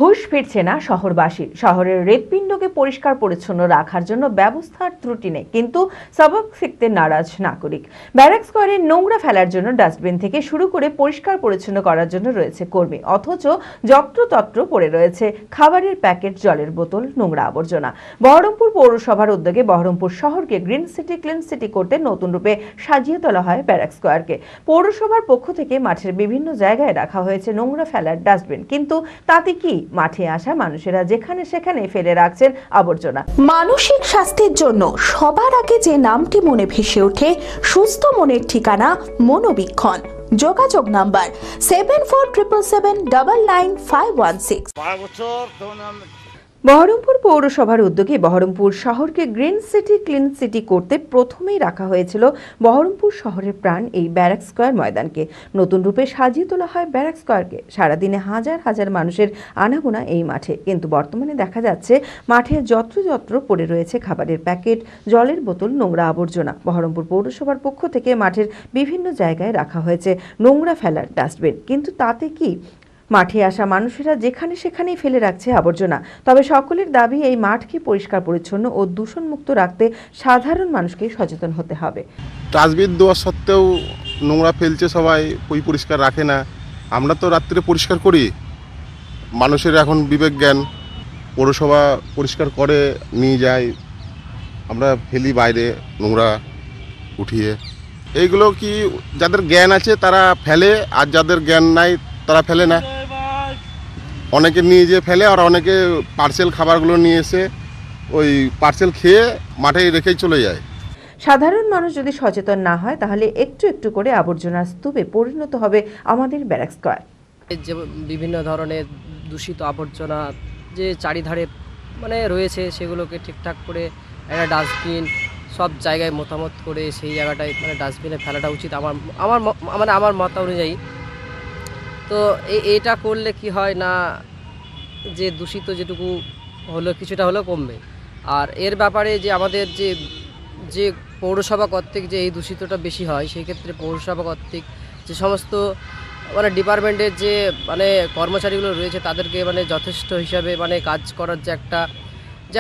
হুঁশ ফিরছে না শহরবাসীর। শহরের হৃৎপিণ্ডকে পরিষ্কার পরিচ্ছন্ন রাখার জন্য ব্যবস্থার ত্রুটি নেই, কিন্তু সবক শিখতে নারাজ নাগরিক। ব্যারাক স্কয়ারে নোংরা ফেলার জন্য ডাস্টবিন থেকে শুরু করে পরিষ্কার পরিচ্ছন্ন করার জন্য রয়েছে কর্মী, অথচ যত্রতত্র পড়ে রয়েছে খাবারের প্যাকেট, জলের বোতল, নোংরা আবর্জনা। বহরমপুর পৌরসভার উদ্যোগে বহরমপুর শহরকে গ্রিন সিটি ক্লিন সিটি করতে নতুন রূপে সাজিয়ে তোলা হয় ব্যারাক স্কয়ারকে। পৌরসভার পক্ষ থেকে মাঠের বিভিন্ন জায়গায় রাখা হয়েছে নোংরা ফেলার ডাস্টবিন, কিন্তু তাতে কি মাঠে আসা মানুষেরা যেখানে সেখানে ফেলে রাখছেন আবর্জনা। মানসিক স্বাস্থ্যের জন্য সবার আগে যে নামটি মনে ভেসে ওঠে, সুস্থ মনের ঠিকানা মনোবীক্ষণ। যোগাযোগ নাম্বার 7477799516। বহরমপুর পৌরসভার উদ্যোগে বহরমপুর শহরকে গ্রিন সিটি ক্লিন সিটি করতে প্রথমেই রাখা হয়েছিল বহরমপুর শহরের প্রাণ এই ব্যারাক স্কয়ার ময়দানকে। নতুন রূপে সাজিয়ে তোলা হয় ব্যারাক স্কয়ারকে। সারাদিনে হাজার হাজার মানুষের আনাগোনা এই মাঠে, কিন্তু বর্তমানে দেখা যাচ্ছে মাঠে যত্রযত্র পড়ে রয়েছে খাবারের প্যাকেট, জলের বোতল, নোংরা আবর্জনা। বহরমপুর পৌরসভার পক্ষ থেকে মাঠের বিভিন্ন জায়গায় রাখা হয়েছে নোংরা ফেলার ডাস্টবিন, কিন্তু তাতে কি মাঠে আসা মানুষেরা যেখানে সেখানেই ফেলে রাখছে আবর্জনা। তবে সকলের দাবি এই মাঠকে পরিষ্কার পরিচ্ছন্ন ও দূষণমুক্ত রাখতে সাধারণ মানুষকে সচেতন হতে হবে। ডাস্টবিন দেওয়া সত্ত্বেও নোংরা ফেলছে, সবাই পরিষ্কার রাখে না। আমরা তো রাত্রে পরিষ্কার করি, মানুষের এখন বিবেক জ্ঞান, পৌরসভা পরিষ্কার করে নিয়ে যায়, আমরা ফেলি বাইরে নোংরা উঠিয়ে। এইগুলো কি যাদের জ্ঞান আছে তারা ফেলে, আর যাদের জ্ঞান নাই তারা ফেলে না। অনেকে নিয়ে যেয়ে ফেলে, আর অনেকে পার্সেল খাবারগুলো নিয়ে এসে ওই পার্সেল খেয়ে মাঠে রেখেই চলে যায়। সাধারণ মানুষ যদি সচেতন না হয়, তাহলে একটু একটু করে আবর্জনার স্তূপে পরিণত হবে আমাদের ব্যারাক স্কয়ার। যে বিভিন্ন ধরনের দূষিত আবর্জনা যে চারিধারে রয়েছে, সেগুলোকে ঠিকঠাক করে একটা ডাস্টবিন সব জায়গায় মতামত করে সেই জায়গাটায় ডাস্টবিনে ফেলাটা উচিত আমার মত অনুযায়ী। তো এটা করলে কি হয় না, যে দূষিত যেটুকু হলো কিছুটা হলেও কমবে। আর এর ব্যাপারে যে আমাদের যে পৌরসভা কর্তৃক যে এই দূষিতটা বেশি হয়, সেই ক্ষেত্রে পৌরসভা কর্তৃক যে সমস্ত ডিপার্টমেন্টের যে কর্মচারীগুলো রয়েছে, তাদেরকে যথেষ্ট হিসাবে কাজ করার যে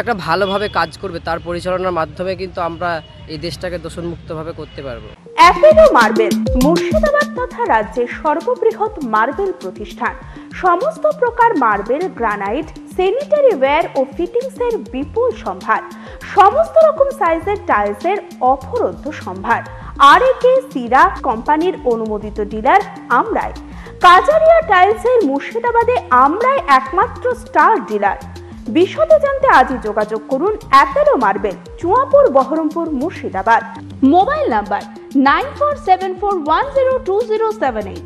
একটা ভালোভাবে কাজ করবে, তার পরিচালনার মাধ্যমে কিন্তু আমরা এই দেশটাকে দূষণমুক্তভাবে করতে পারবো। অ্যাপেলো মার্বেল মুর্শিদাবাদ তথা রাজ্যের সর্ববৃহৎ মার্বেল প্রতিষ্ঠান। সমস্ত প্রকার মার্বেল, গ্রানাইট, স্যানিটারি ওয়্যার ও ফিটিংসের বিপুল সম্ভার। সমস্ত রকম সাইজের টাইলসের অফুরন্ত সম্ভার। আর.এ.কে সিরা কোম্পানির অনুমোদিত ডিলার আমরাই। কাজারিয়া টাইলসের মুর্শিদাবাদে আমরাই একমাত্র স্টার ডিলার। বিশদে জানতে আজই যোগাযোগ করুন Apollo marble, Chuapur, Baharampur, Murshidabad. Mobile number 9474102078।